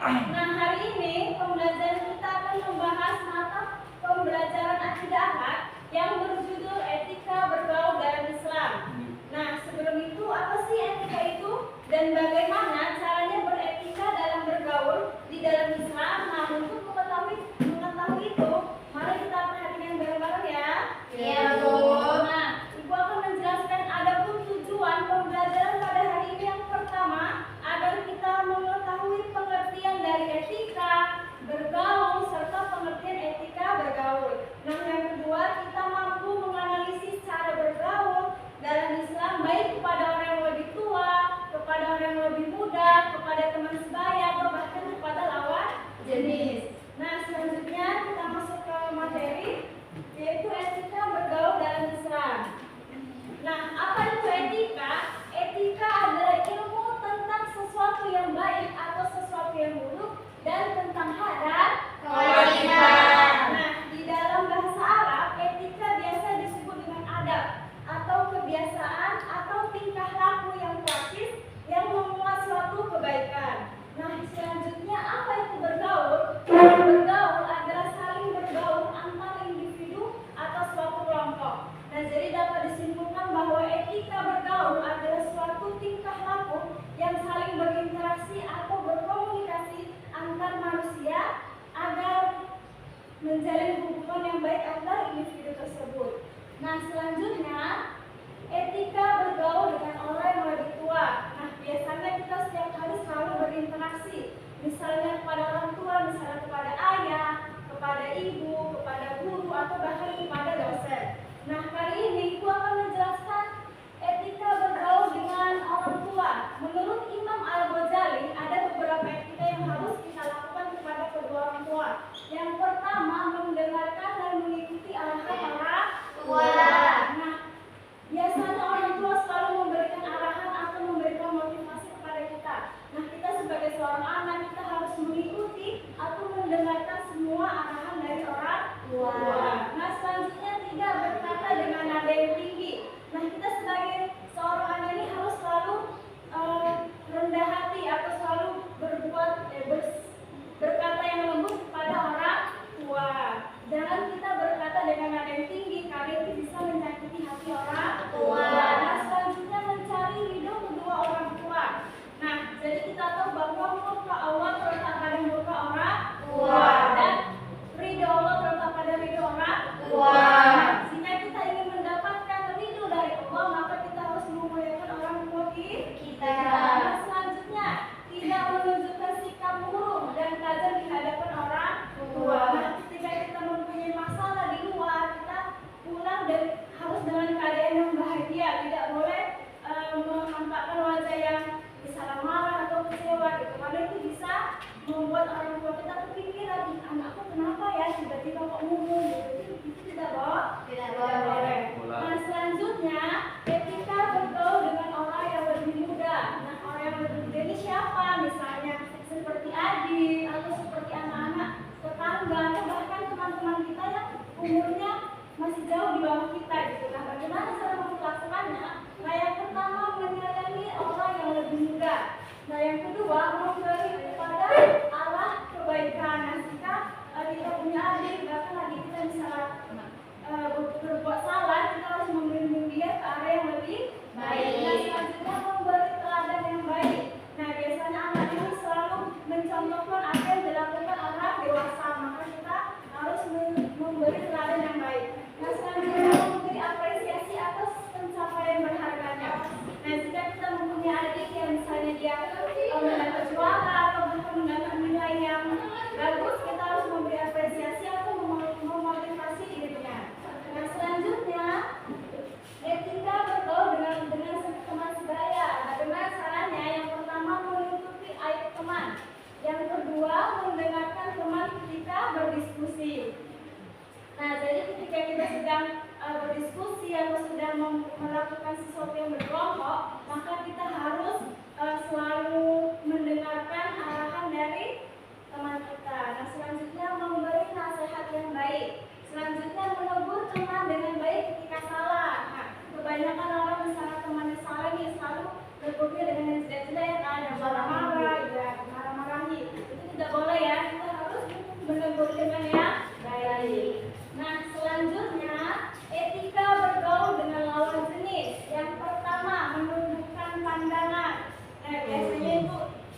Nah, hari ini pembelajaran kita akan membahas mata pembelajaran akidah akhlak yang berjudul Etika Bergaul dalam Islam. Nah, sebelum itu apa sih etika itu dan bagaimana caranya beretika dalam bergaul di dalam Islam? Nah, untuk mengetahui itu, mari kita perhatikan bareng-bareng ya. Iya, Bu. Nah, Ibu akan menjelaskan adapun tujuan pembelajaran pada hari ini. Yang pertama, agar kita mengetahui pengertian dari etika bergaul serta pengertian etika bergaul. Nah, yang kedua, kita mampu menganalisis cara bergaul dalam Islam, baik kepada orang yang lebih tua, kepada orang yang lebih muda, kepada teman sebaya, atau bahkan kepada lawan jenis. Nah, selanjutnya kita masuk ke materi, yaitu etika bergaul dalam Islam. Nah, apa itu etika? Etika adalah ilmu tentang sesuatu yang baik atau sesuatu yang buruk dan tentang hak dan kewajiban. Nah, di dalam bahasa Arab, etika biasa disebut dengan adab atau kebiasaan atau tingkah laku yang praktis yang memuat suatu kebaikan. Nah, selanjutnya apa itu bergaul? Bergaul adalah saling bergaul antar individu atau suatu kelompok. Nah, jadi dapat disimpulkan bahwa etika bergaul adalah suatu tingkah laku yang saling berinteraksi atau berkomunikasi antar manusia agar menjalin hubungan yang baik antar individu tersebut. Nah, selanjutnya etika bergaul dengan orang yang lebih tua. Nah, biasanya kita setiap hari selalu berinteraksi, misalnya kepada orang tua, misalnya kepada ayah, kepada ibu, kepada guru, atau bahkan kepada dosen. Nah, kali ini Ibu akan menjelaskan etika bergaul dengan orang tua. Menurut Imam Al-Ghazali, ada beberapa etika yang harus kita lakukan kepada kedua orang tua. Yang pertama, mendengarkan dan mengikuti arahan orang tua. Nah, biasanya orang tua selalu memberikan arahan atau memberikan motivasi kepada kita. Nah, kita sebagai seorang anak, kita harus mengikuti atau mendengarkan semua arahan dari orang tua. Nah, selanjutnya tidak berkata dengan nada yang tinggi. Nah, kita sebagai seorang anak ini harus selalu rendah hati atau selalu berkata yang lembut kepada orang tua. Jangan kita berkata dengan nada yang tinggi karena itu bisa menyakiti hati orang tua. Nah, selanjutnya mencari ridho kedua orang tua. Nah, jadi kita tahu bahwa murka Allah terletak pada murka orang tua dan ridho Allah terletak pada ridho orang tua. Nah, jika kita ingin mendapatkan ridho dari Allah, maka kita harus memuliakan orang tua kita. Nah, selanjutnya tidak menunjukkan sikap murung dan tajam di hadapan orang tua. Nah, ketika kita mempunyai masalah di luar, kita pulang dan harus dengan keadaan yang bahagia, tidak boleh menampakkan wajah yang misalnya marah atau kecewa gitu. Karena itu bisa membuat orang tua kita kepikiran, anakku kenapa ya tiba-tiba kok ngomong gitu. Itu tidak boleh. Nah, selanjutnya etika bergaul dengan orang yang lebih muda.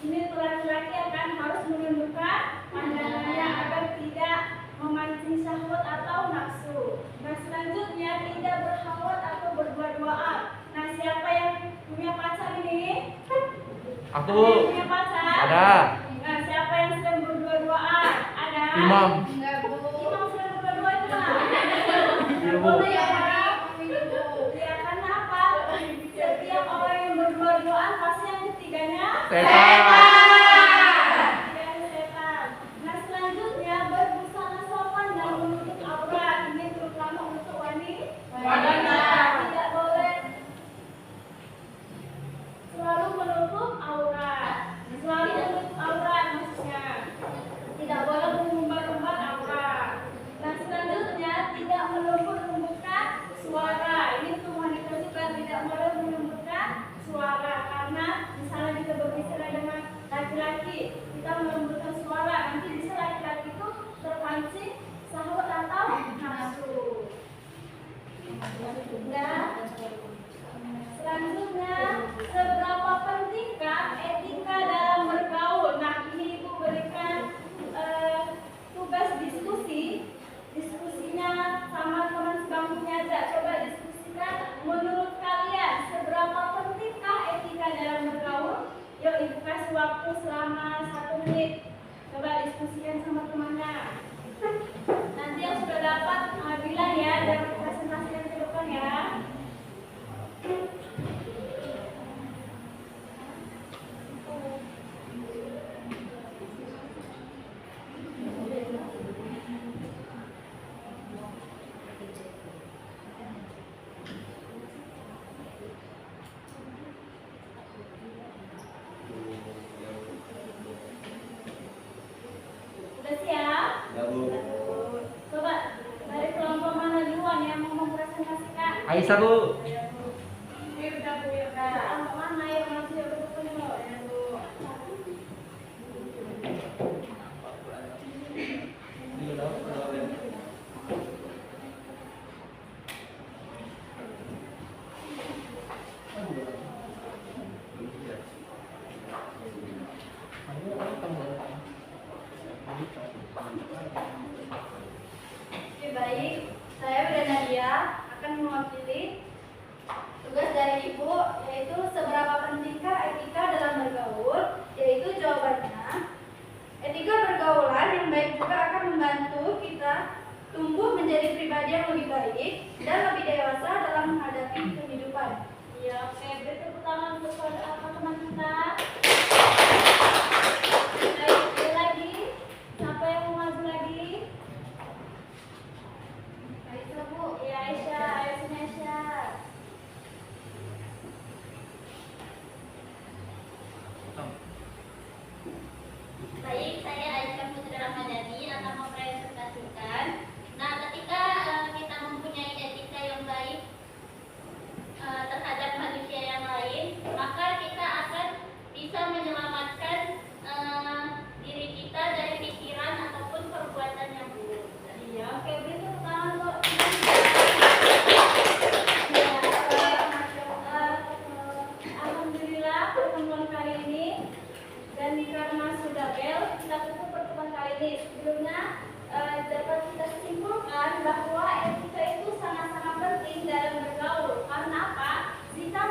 Ini tuh laki-laki akan harus menundukkan pandangannya agar tidak memancing syahwat atau nafsu. Nah selanjutnya tidak berkhawat atau berdua-duaan. Nah siapa yang punya pacar ini? Aku. Ada yang punya pacar? Ada. Nah siapa yang sedang berdua-duaan? Ada? Imam. Imam sedang berdua-duaan itu mah. Iya, Bu. Boleh ya? Ya karena apa? Setiap orang yang berdua-duaan pasti yang ketiganya Setan. setan. Nah selanjutnya berbusana sopan dan menutup aurat. Ini terutama untuk wanita. Tidak boleh selalu menutup aurat. Selalu menutup aurat maksudnya. Tidak boleh mengumbar-umbar aurat. Nah selanjutnya tidak melembut-lembutkan suara. Ini untuk wanita juga tidak boleh melembutkan suara karena misalnya kita berbicara dengan laki-laki kita melembutkan suara nanti bisa laki-laki itu terpancing syahwat atau nafsu. Dan selanjutnya seberapa pentingkah etika dalam bergaul? Nah ini ibu berikan tugas diskusinya sama teman sebangkunya aja. Coba diskusikan menurut kalian seberapa pentingkah etika dalam bergaul? Yuk ibu kasih waktu selama 1 menit. Coba diskusikan sama temannya. Nanti yang sudah dapat bilang ya dalam presentasi yang ke depan ya. Udah siap? Ya, Bu. Coba dari kelompok mana duluan yang mau mempresentasikan? Aisyah, Bu. Kelompok mana yang masih berdukung dulu? Oke baik, saya Bunda Nadia akan mewakili tugas dari Ibu yaitu seberapa pentingkah etika dalam bergaul, yaitu jawabannya etika pergaulan yang baik juga akan membantu kita tumbuh menjadi pribadi yang lebih baik dan lebih dewasa dalam menghadapi kehidupan. Iya, oke, beri tepuk tangan untuk teman kita. Baik, sekali lagi, siapa yang mau maju lagi? Aisyah, Bu. Iya, Aisyah. Baik, saya Aisyah Putri Ramadhani akan mempresentasikan. Nah, ketika kita mempunyai etika yang baik terhadap manusia yang lain, maka kita akan bisa menyelamatkan diri kita dari pikiran ataupun perbuatan yang buruk. Iya, oke, beri tepuk tangan untuk alhamdulillah pertemuan kali ini dan karena sudah bel kita tutup pertemuan kali ini. Sebelumnya dapat kita simpulkan bahwa etika itu sangat-sangat penting dalam bergaul. Karena apa? Jika